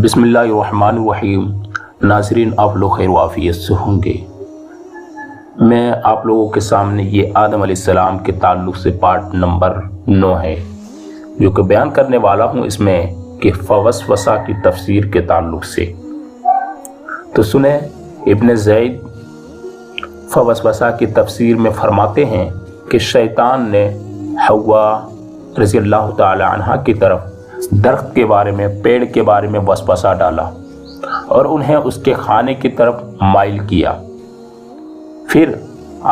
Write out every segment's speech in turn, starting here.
بسم اللہ الرحمن الرحیم۔ ناظرین، آپ لوگ خیر و عافیت سے ہوں گے۔ میں آپ لوگوں کے سامنے یہ آدم علیہ السلام کے تعلق سے پارٹ نمبر 9 ہے جو کہ بیان کرنے والا ہوں اس میں کہ فوسوسہ کی تفسیر کے تعلق سے۔ تو سنیں، ابن زید فوسوسہ کی تفسیر میں فرماتے ہیں کہ شیطان نے حوا رضی اللہ تعالی عنہ کی طرف درخت کے بارے میں، پیڑ کے بارے میں وسوسہ ڈالا اور انہیں اس کے کھانے کی طرف مائل کیا۔ پھر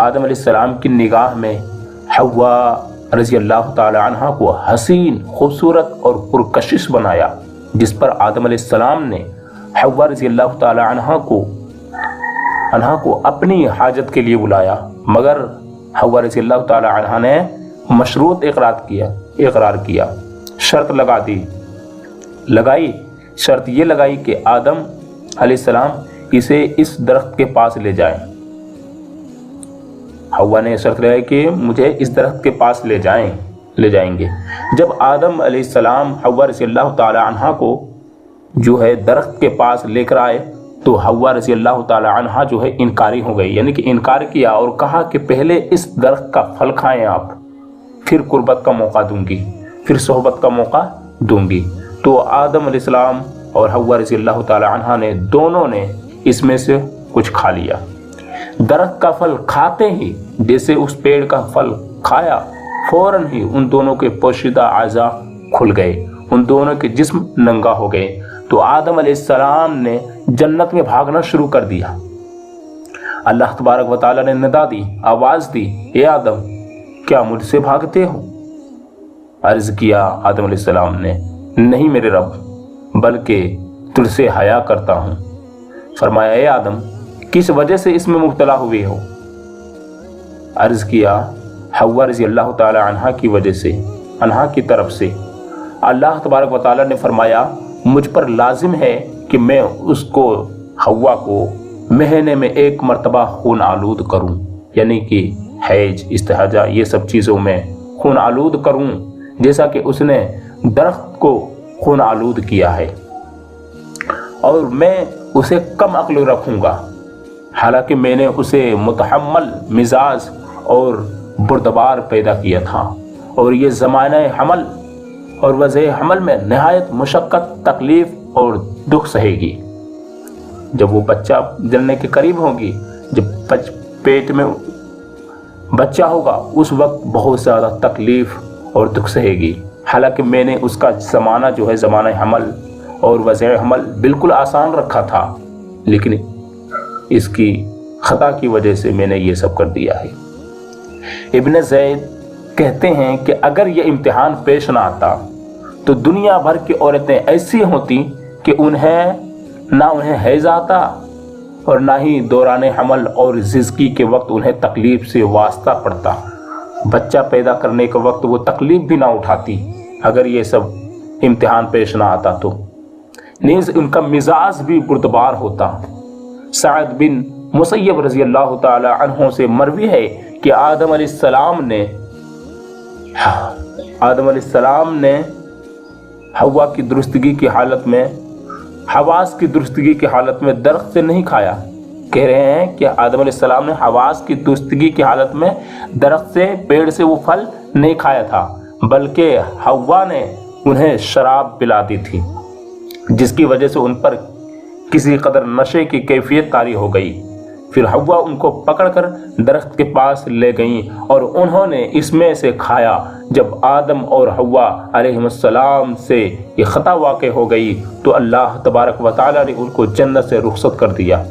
آدم علیہ السلام کی نگاہ میں حوا رضی اللہ تعالی عنہ کو حسین، خوبصورت اور پرکشش بنایا، جس پر آدم علیہ السلام نے حوا رضی اللہ تعالی عنہ کو اپنی حاجت کے لیے بلایا، مگر حوا رضی اللہ تعالی عنہ نے مشروط اقرار کیا، شرط شرط یہ لگائی کہ آدم علیہ السلام اسے اس درخت کے پاس لے جائیں۔ حوا نے شرط لگائی کہ مجھے اس درخت کے پاس لے جائیں گے۔ جب آدم علیہ السلام حوا رضی اللہ تعالی عنہ کو جو ہے درخت کے پاس لے کر آئے تو حوا رضی اللہ تعالی عنہ جو ہے انکاری ہو گئی، یعنی کہ انکار کیا اور کہا کہ پہلے اس درخت کا پھل کھائیں آپ، پھر قربت کا موقع دوں گی، پھر صحبت کا موقع دوں گی۔ تو آدم علیہ السلام اور حوا رضی اللہ تعالی عنہ نے دونوں نے اس میں سے کچھ کھا لیا۔ درخت کا پھل کھاتے ہی، جیسے اس پیڑ کا پھل کھایا، فوراً ہی ان دونوں کے پوشیدہ اعضاء کھل گئے، ان دونوں کے جسم ننگا ہو گئے۔ تو آدم علیہ السلام نے جنت میں بھاگنا شروع کر دیا۔ اللہ تبارک و تعالی نے ندا دی، آواز دی، اے آدم، کیا مجھ سے بھاگتے ہو؟ عرض کیا آدم علیہ السلام نے، نہیں میرے رب، بلکہ تجھ سے حیا کرتا ہوں۔ فرمایا، اے آدم، کس وجہ سے اس میں مبتلا ہوئے ہو؟ عرض کیا، حوا رضی اللہ تعالی عنہ کی وجہ سے، عنہ کی طرف سے۔ اللہ تبارک و تعالی نے فرمایا، مجھ پر لازم ہے کہ میں اس کو، حوا کو، مہینے میں 1 مرتبہ خون آلود کروں، یعنی کہ حیض، استحاضہ، یہ سب چیزوں میں خون آلود کروں، جیسا کہ اس نے درخت کو خون آلود کیا ہے، اور میں اسے کم عقل رکھوں گا، حالانکہ میں نے اسے متحمل مزاج اور بردبار پیدا کیا تھا، اور یہ زمانہ حمل اور وضع حمل میں نہایت مشقت، تکلیف اور دکھ سہے گی۔ جب وہ بچہ جننے کے قریب ہوگی، جب پیٹ میں بچہ ہوگا، اس وقت بہت زیادہ تکلیف اور دکھ سہے گی، حالانکہ میں نے اس کا زمانہ جو ہے، زمانہ حمل اور وضع حمل بالکل آسان رکھا تھا، لیکن اس کی خطا کی وجہ سے میں نے یہ سب کر دیا ہے۔ ابن زید کہتے ہیں کہ اگر یہ امتحان پیش نہ آتا تو دنیا بھر کی عورتیں ایسی ہوتی کہ نہ انہیں حیض آتا اور نہ ہی دوران حمل اور زچگی کے وقت انہیں تکلیف سے واسطہ پڑتا، بچہ پیدا کرنے کے وقت وہ تکلیف بھی نہ اٹھاتی اگر یہ سب امتحان پیش نہ آتا تو، نیز ان کا مزاج بھی بردبار ہوتا۔ سعد بن مسیب رضی اللہ تعالی عنہ سے مروی ہے کہ آدم علیہ السلام نے حوا کی درستگی کی حالت میں، حواس کی درستگی کی حالت میں درخت سے نہیں کھایا۔ کہہ رہے ہیں کہ آدم علیہ السلام نے حواس کی درستگی کی حالت میں درخت سے، پیڑ سے وہ پھل نہیں کھایا تھا، بلکہ حوا نے انہیں شراب پلا دی تھی، جس کی وجہ سے ان پر کسی قدر نشے کی کیفیت طاری ہو گئی۔ پھر حوا ان کو پکڑ کر درخت کے پاس لے گئیں اور انہوں نے اس میں سے کھایا۔ جب آدم اور حوا علیہ السلام سے یہ خطا واقع ہو گئی تو اللہ تبارک و تعالی نے ان کو جنت سے رخصت کر دیا۔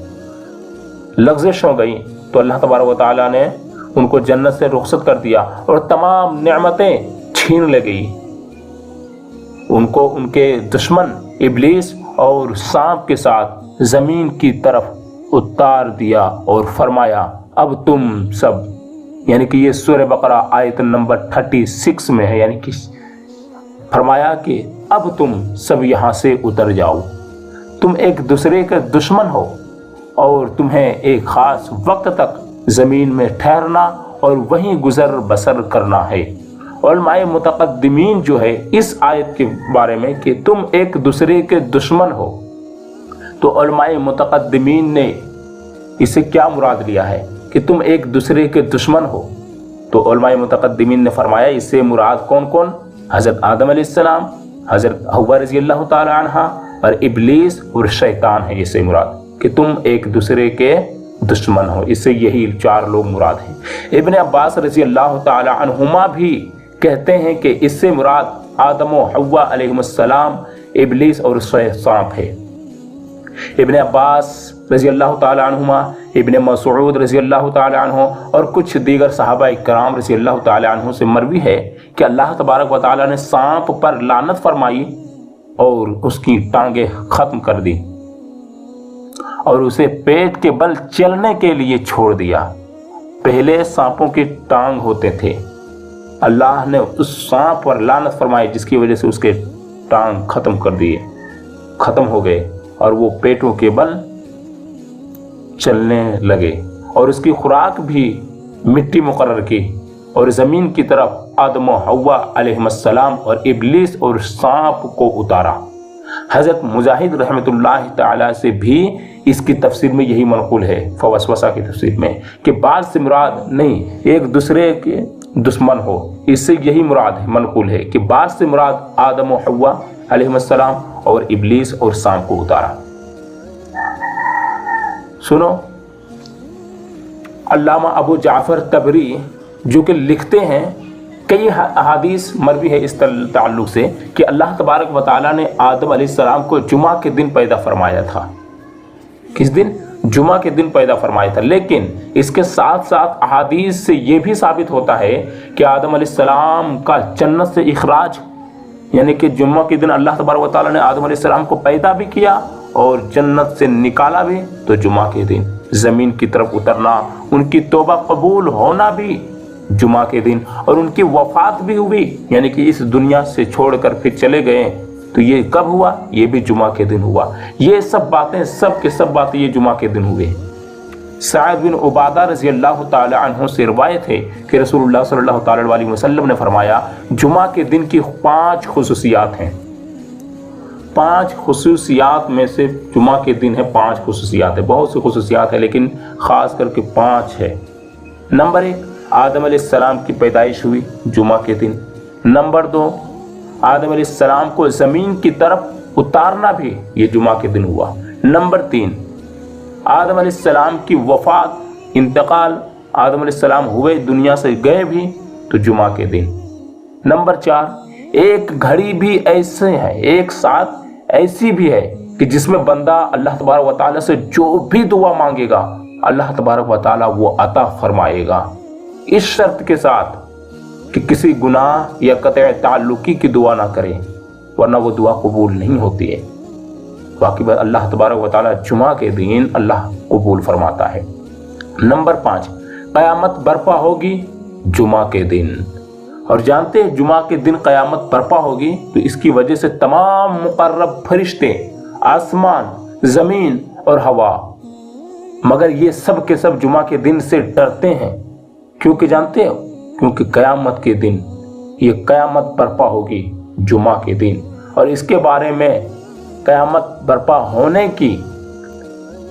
لغزش ہو گئی تو اللہ تبارک و تعالی نے ان کو جنت سے رخصت کر دیا اور تمام نعمتیں چھین لے گئی۔ ان کو ان کے دشمن ابلیس اور سانپ کے ساتھ زمین کی طرف اتار دیا اور فرمایا، اب تم سب، یعنی کہ یہ سورہ بقرہ آیت نمبر 36 میں ہے، یعنی کہ فرمایا کہ اب تم سب یہاں سے اتر جاؤ، تم ایک دوسرے کے دشمن ہو اور تمہیں ایک خاص وقت تک زمین میں ٹھہرنا اور وہیں گزر بسر کرنا ہے۔ علماء متقدمین جو ہے اس آیت کے بارے میں کہ تم ایک دوسرے کے دشمن ہو، تو علماء متقدمین نے اسے کیا مراد لیا ہے کہ تم ایک دوسرے کے دشمن ہو؟ تو علماء متقدمین نے فرمایا اس سے مراد کون کون؟ حضرت آدم علیہ السلام، حضرت حوا رضی اللہ تعالی عنہ اور ابلیس اور شیطان ہے، اس سے مراد کہ تم ایک دوسرے کے دشمن ہو۔ اس سے یہی 4 لوگ مراد ہیں۔ ابن عباس رضی اللہ تعالی عنہما بھی کہتے ہیں کہ اس سے مراد آدم و حوا علیہ السلام، ابلیس اور سانپ ہے۔ ابن عباس رضی اللہ تعالی عنہما، ابن مسعود رضی اللہ تعالی عنہ اور کچھ دیگر صحابہ کرام رضی اللہ تعالی عنہ سے مروی ہے کہ اللہ تبارک و تعالی نے سانپ پر لعنت فرمائی اور اس کی ٹانگیں ختم کر دی اور اسے پیٹ کے بل چلنے کے لیے چھوڑ دیا۔ پہلے سانپوں کی ٹانگ ہوتے تھے، اللہ نے اس سانپ پر لعنت فرمائی جس کی وجہ سے اس کے ٹانگ ختم ہو گئے اور وہ پیٹوں کے بل چلنے لگے، اور اس کی خوراک بھی مٹی مقرر کی اور زمین کی طرف آدم و حوا علیہ السلام اور ابلیس اور سانپ کو اتارا۔ حضرت مجاہد رحمۃ اللہ تعالی سے بھی اس کی تفسیر میں یہی منقول ہے، فوسوسہ کی تفسیر میں، کہ بعض سے مراد نہیں ایک دوسرے کے دشمن ہو، اس سے یہی مراد ہے، منقول ہے کہ بعض سے مراد آدم و حوا علیہ السلام اور ابلیس اور سانپ کو اتارا۔ سنو، علامہ ابو جعفر طبری جو کہ لکھتے ہیں، کئی احادیث مروی ہے اس تعلق سے کہ اللہ تبارک و تعالیٰ نے آدم علیہ السلام کو جمعہ کے دن پیدا فرمایا تھا۔ کس دن؟ جمعہ کے دن پیدا فرمایا تھا۔ لیکن اس کے ساتھ ساتھ احادیث سے یہ بھی ثابت ہوتا ہے کہ آدم علیہ السلام کا جنت سے اخراج، یعنی کہ جمعہ کے دن اللہ تبارک و تعالیٰ نے آدم علیہ السلام کو پیدا بھی کیا اور جنت سے نکالا بھی، تو جمعہ کے دن زمین کی طرف اترنا، ان کی توبہ قبول ہونا بھی جمعہ کے دن، اور ان کی وفات بھی ہوئی، یعنی کہ اس دنیا سے چھوڑ کر پھر چلے گئے، تو یہ کب ہوا؟ یہ بھی جمعہ کے دن ہوا۔ یہ سب باتیں، سب کے سب باتیں یہ جمعہ کے دن ہوئے۔ سعد بن عبادہ رضی اللہ تعالی عنہ سے روایت ہے کہ رسول اللہ صلی اللہ تعالی علیہ وسلم نے فرمایا جمعہ کے دن کی 5 خصوصیات ہیں۔ 5 خصوصیات میں سے جمعہ کے دن ہے 5 خصوصیات ہے، بہت سی خصوصیات ہیں لیکن خاص کر کے 5 ہے۔ نمبر 1، آدم علیہ السلام کی پیدائش ہوئی جمعہ کے دن۔ نمبر 2، آدم علیہ السلام کو زمین کی طرف اتارنا بھی یہ جمعہ کے دن ہوا۔ نمبر 3، آدم علیہ السلام کی وفات، انتقال، آدم علیہ السلام ہوئے، دنیا سے گئے بھی، تو جمعہ کے دن۔ نمبر 4، ایک گھڑی بھی ایسے ہے، ایک ساتھ ایسی بھی ہے کہ جس میں بندہ اللہ تبارک و تعالیٰ سے جو بھی دعا مانگے گا اللہ تبارک و تعالیٰ وہ عطا فرمائے گا، اس شرط کے ساتھ کہ کسی گناہ یا قطع تعلقی کی دعا نہ کرے، ورنہ وہ دعا قبول نہیں ہوتی ہے۔ باقی بات اللہ تبارک و تعالیٰ جمعہ کے دن اللہ قبول فرماتا ہے۔ نمبر 5، قیامت برپا ہوگی جمعہ کے دن، اور جانتے ہیں جمعہ کے دن قیامت برپا ہوگی تو اس کی وجہ سے تمام مقرب فرشتے، آسمان، زمین اور ہوا، مگر یہ سب کے سب جمعہ کے دن سے ڈرتے ہیں۔ کیونکہ جانتے ہو، کیونکہ قیامت کے دن یہ قیامت برپا ہوگی جمعہ کے دن، اور اس کے بارے میں قیامت برپا ہونے کی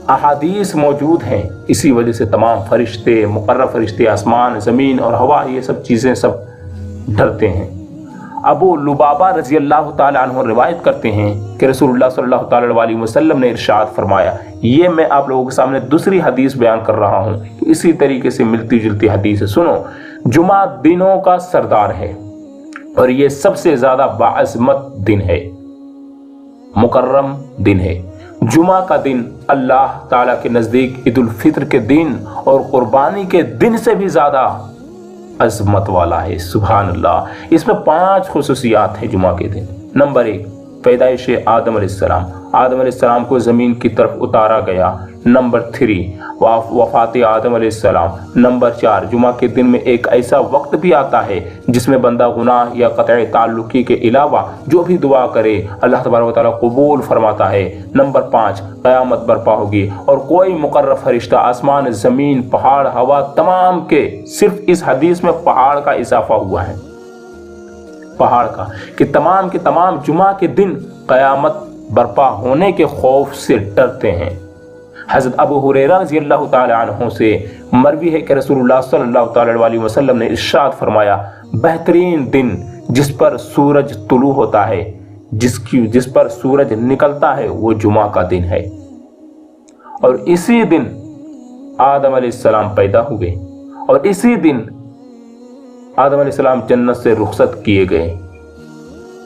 احادیث موجود ہیں، اسی وجہ سے تمام فرشتے، مقرب فرشتے، آسمان، زمین اور ہوا، یہ سب چیزیں سب ڈرتے ہیں۔ ابو لبابہ رضی اللہ تعالی عنہ روایت کرتے ہیں کہ رسول اللہ صلی اللہ تعالی علیہ وسلم نے ارشاد فرمایا، یہ میں آپ لوگوں کے سامنے دوسری حدیث بیان کر رہا ہوں، اسی طریقے سے ملتی جلتی حدیث ہے۔ سنو، جمعہ دنوں کا سردار ہے اور یہ سب سے زیادہ باعظمت دن ہے، مکرم دن ہے۔ جمعہ کا دن اللہ تعالیٰ کے نزدیک عید الفطر کے دن اور قربانی کے دن سے بھی زیادہ عظمت والا ہے۔ سبحان اللہ۔ اس میں 5 خصوصیات ہیں جمعہ کے دن۔ نمبر 1، پیدائش آدم علیہ السلام، آدم علیہ السلام کو زمین کی طرف اتارا گیا۔ نمبر 3، وفات آدم علیہ السلام۔ نمبر 4، جمعہ کے دن میں ایک ایسا وقت بھی آتا ہے جس میں بندہ گناہ یا قطع تعلقی کے علاوہ جو بھی دعا کرے اللہ تبارک و تعالیٰ قبول فرماتا ہے۔ نمبر 5، قیامت برپا ہوگی اور کوئی مقرب فرشتہ، آسمان، زمین، پہاڑ، ہوا، تمام کے، صرف اس حدیث میں پہاڑ کا اضافہ ہوا ہے، پہاڑ کا، کہ تمام کے تمام جمعہ کے دن قیامت برپا ہونے کے خوف سے ڈرتے ہیں۔ حضرت ابو ہریرہ رضی اللہ تعالی عنہ سے مروی ہے کہ رسول اللہ صلی اللہ تعالی علیہ وسلم نے ارشاد فرمایا، بہترین دن جس پر سورج طلوع ہوتا ہے، جس پر سورج نکلتا ہے، وہ جمعہ کا دن ہے، اور اسی دن آدم علیہ السلام پیدا ہوئے، اور اسی دن آدم علیہ السلام جنت سے رخصت کیے گئے۔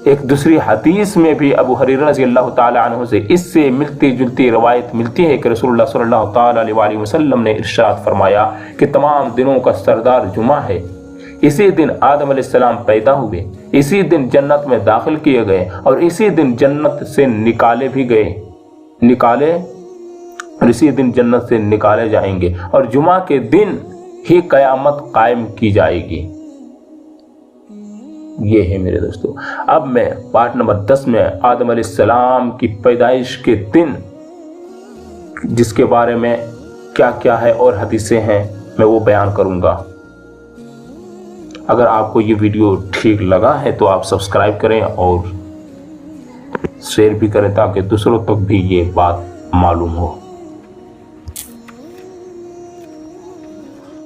ایک دوسری حدیث میں بھی ابو ہریرہ رضی اللہ تعالی عنہ سے اس سے ملتی جلتی روایت ملتی ہے کہ رسول اللہ صلی اللہ تعالی علیہ وسلم نے ارشاد فرمایا کہ تمام دنوں کا سردار جمعہ ہے، اسی دن آدم علیہ السلام پیدا ہوئے، اسی دن جنت میں داخل کیے گئے، اور اسی دن جنت سے نکالے بھی گئے، اور اسی دن جنت سے نکالے جائیں گے، اور جمعہ کے دن ہی قیامت قائم کی جائے گی۔ یہ ہے میرے دوستو۔ اب میں پارٹ نمبر 10 میں آدم علیہ السلام کی پیدائش کے دن، جس کے بارے میں کیا کیا ہے اور حدیثیں ہیں، میں وہ بیان کروں گا۔ اگر آپ کو یہ ویڈیو ٹھیک لگا ہے تو آپ سبسکرائب کریں اور شیئر بھی کریں تاکہ دوسروں تک بھی یہ بات معلوم ہو۔